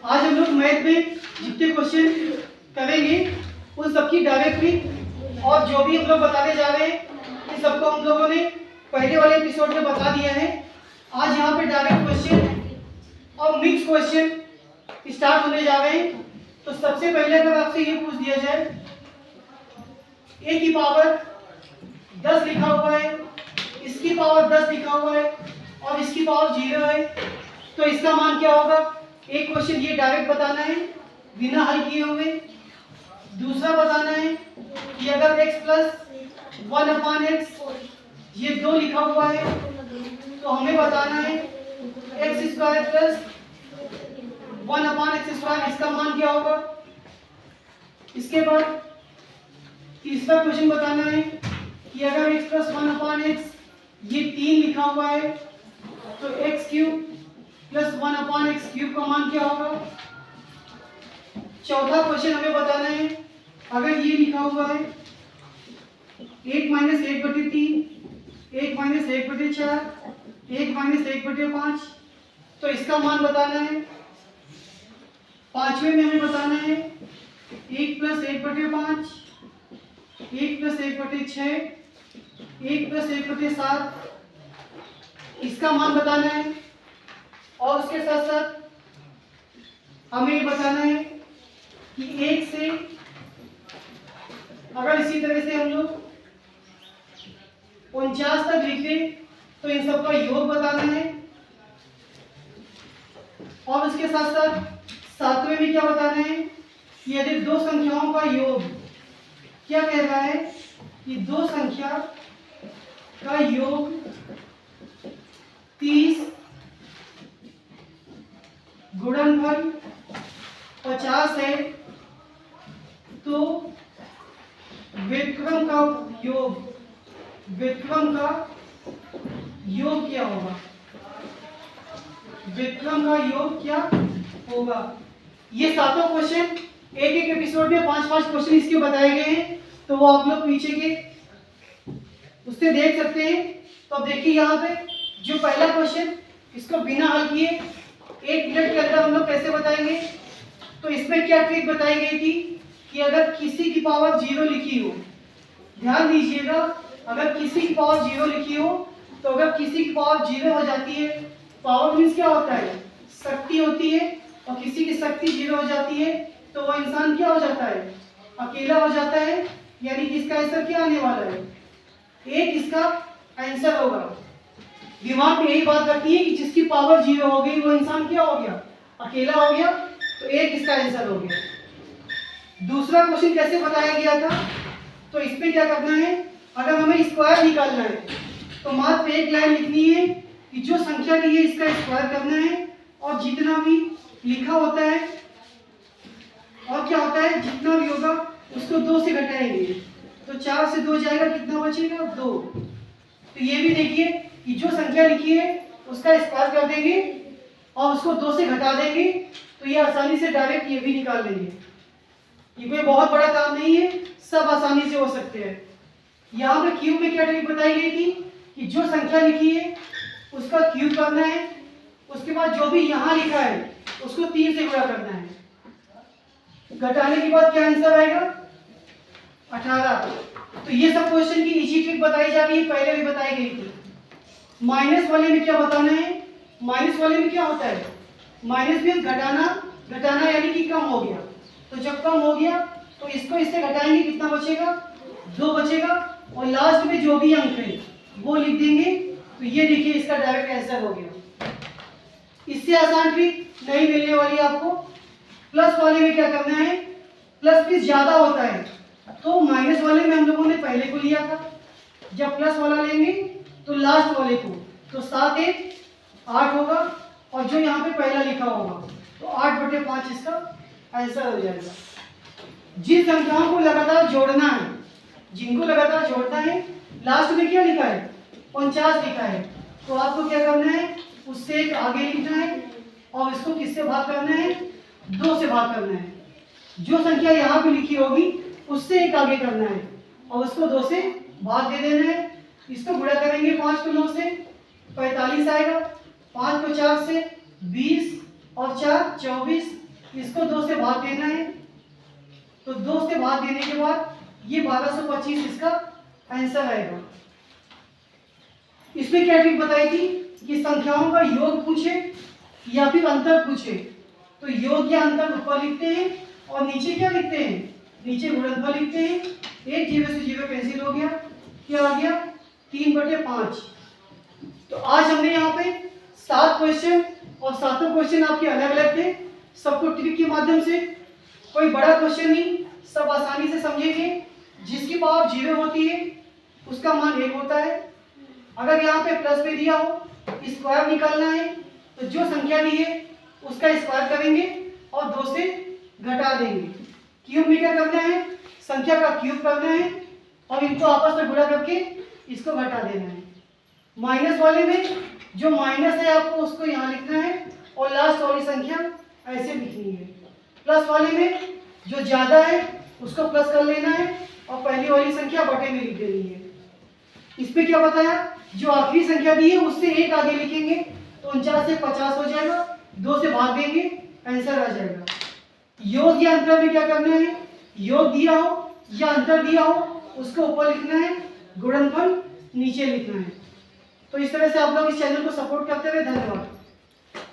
आज हम लोग मैथ में जितने क्वेश्चन करेंगे उन सबकी डायरेक्टली और जो भी हम लोग बताने जा रहे हैं इन सबको हम लोगों ने पहले वाले एपिसोड में बता दिया है। आज यहाँ पे डायरेक्ट क्वेश्चन और मिक्स क्वेश्चन स्टार्ट होने जा रहे हैं। तो सबसे पहले अगर आपसे ये पूछ दिया जाए a की पावर 10 लिखा हुआ है, इसकी पावर 10 लिखा हुआ है और इसकी पावर 0 है, तो इसका मान क्या होगा? एक क्वेश्चन ये डायरेक्ट बताना है बिना हल किए हुए। दूसरा बताना है कि अगर x प्लस 1/x ये 2 लिखा हुआ है तो हमें बताना है x स्क्वायर प्लस 1/x², इसका मान क्या होगा। इसके बाद तीसरा क्वेश्चन बताना है कि अगर x प्लस 1/x ये 3 लिखा हुआ है तो x³ प्लस 1/x³ का मान क्या होगा। चौथा क्वेश्चन हमें बताना है अगर ये लिखा हुआ है 1 - 1/3, 1 - 1/4, 1 - 1/5 तो इसका मान बताना है। पांचवें में हमें बताना है 1 + 1/5, 1 + 1/6, 1 + 1/7 इसका मान बताना है। और उसके साथ साथ हमें ये बताना है कि 1 से अगर इसी तरह से हम लोग 49 तक लिखे तो इन सब का योग बताना है। और उसके साथ साथ सातवें में क्या बताना है कि यदि दो संख्याओं का योग क्या कह रहा है कि दो संख्या का योग 30 गुणनफल 50 है तो व्युत्क्रम का योग क्या होगा। व्युत्क्रम का योग क्या होगा। ये सातों क्वेश्चन एक एक एपिसोड में 5-5 क्वेश्चन इसके बताए गए हैं, तो वो आप लोग पीछे के उससे देख सकते हैं। तो अब देखिए यहाँ पे जो पहला क्वेश्चन इसको बिना हल किए 1 मिनट के अंदर हम लोग कैसे बताएंगे। तो इसमें क्या ट्रिक बताई गई थी कि अगर किसी की पावर 0 लिखी हो, ध्यान दीजिएगा, अगर किसी की पावर 0 लिखी हो तो अगर किसी की पावर 0 हो जाती है, पावर मीन्स क्या होता है, शक्ति होती है, और किसी की शक्ति 0 हो जाती है तो वो इंसान क्या हो जाता है, अकेला हो जाता है। यानी कि इसका आंसर क्या आने वाला है, 1 इसका आंसर होगा। दिमाग में यही बात करती है कि जिसकी पावर 0 हो गई वो इंसान क्या हो गया, अकेला हो गया, तो 1 इसका आंसर हो गया। दूसरा क्वेश्चन कैसे बताया गया था, तो इसमें क्या करना है, अगर हमें स्क्वायर निकालना है तो मात्र एक लाइन लिखनी है कि जो संख्या दी है इसका स्क्वायर करना है, और जितना भी लिखा होता है और क्या होता है जितना भी होगा उसको 2 से घटाएंगे, तो 4 से 2 जाएगा, कितना बचेगा 2। तो ये भी देखिए कि जो संख्या लिखी है उसका स्क्वायर कर देंगे और उसको 2 से घटा देंगे, तो ये आसानी से डायरेक्ट ये भी निकाल लेंगे। ये कोई बहुत बड़ा काम नहीं है, सब आसानी से हो सकते हैं। यहाँ पे क्यूब में क्या ट्रिक बताई गई थी कि जो संख्या लिखी है उसका क्यूब करना है, उसके बाद जो भी यहाँ लिखा है उसको 3 से गुणा करना है, घटाने के बाद क्या आंसर आएगा 18। तो ये सब क्वेश्चन की इजी ट्रिक बताई जा रही है, पहले भी बताई गई थी। माइनस वाले में क्या बताना है, माइनस वाले में क्या होता है, माइनस में घटाना यानी कि कम हो गया, तो जब कम हो गया तो इसको इससे घटाएंगे, कितना बचेगा 2 बचेगा, और लास्ट में जो भी अंक है वो लिख देंगे। तो ये देखिए इसका डायरेक्ट आंसर हो गया। इससे आसान ट्रिक नहीं मिलने वाली आपको। प्लस वाले में क्या करना है, प्लस भी ज्यादा होता है तो माइनस वाले में हम लोगों ने पहले को लिया था, जब प्लस वाला लेंगे तो लास्ट वाले को, तो 7 1 8 होगा, और जो यहाँ पे पहला लिखा होगा तो 8/5 इसका आंसर हो जाएगा। जिन संख्याओं को लगातार जोड़ना है, जिनको लगातार जोड़ना है, लास्ट में क्या लिखा है 49 लिखा है, तो आपको क्या करना है उससे एक आगे लिखना है और इसको किससे भाग करना है 2 से भाग करना है। जो संख्या यहाँ पे लिखी होगी उससे एक आगे करना है और उसको 2 से भाग दे देना है। इसको गुणा करेंगे 5 को 9 से 45 आएगा, 5 को 4 से 20 और 4 24 इसको 2 से भाग देना है, तो 2 से भाग देने के बाद ये 1225 इसका आंसर आएगा। इसमें क्या ट्रिक बताई थी कि संख्याओं का योग पूछे या फिर अंतर पूछे तो योग या अंतर ऊपर लिखते हैं और नीचे क्या लिखते हैं, नीचे गुणनफल लिखते हैं। 1 0 से 0 कैंसिल हो गया, क्या आ गया 3/5। तो आज हमने यहाँ पे 7 क्वेश्चन और 7 क्वेश्चन आपके अलग अलग थे, सबको ट्रिक के माध्यम से, कोई बड़ा क्वेश्चन नहीं, सब आसानी से समझेंगे। जिसकी पावर 0 होती है उसका मान 1 होता है। अगर यहाँ पे प्लस में दिया हो स्क्वायर निकालना है तो जो संख्या दी है उसका स्क्वायर करेंगे और 2 से घटा देंगे। क्यूब में क्या करना है, संख्या का क्यूब करना है और इनको आपस में गुणा करके इसको घटा देना है। माइनस वाले में जो माइनस है आपको उसको यहाँ लिखना है और लास्ट वाली संख्या ऐसे लिखनी है। प्लस वाले में जो ज्यादा है उसको प्लस कर लेना है और पहली वाली संख्या बटे में लिख देनी है। इस पे क्या बताया, जो आखिरी संख्या दी है उससे 1 आगे लिखेंगे तो 49 से 50 हो जाएगा, 2 से भाग देंगे आंसर आ जाएगा। योग या अंतर में क्या करना है, योग दिया हो या अंतर दिया हो उसको ऊपर लिखना है, गुणनफल नीचे लिखना है। तो इस तरह से आप लोग इस चैनल को सपोर्ट करते हुए धन्यवाद।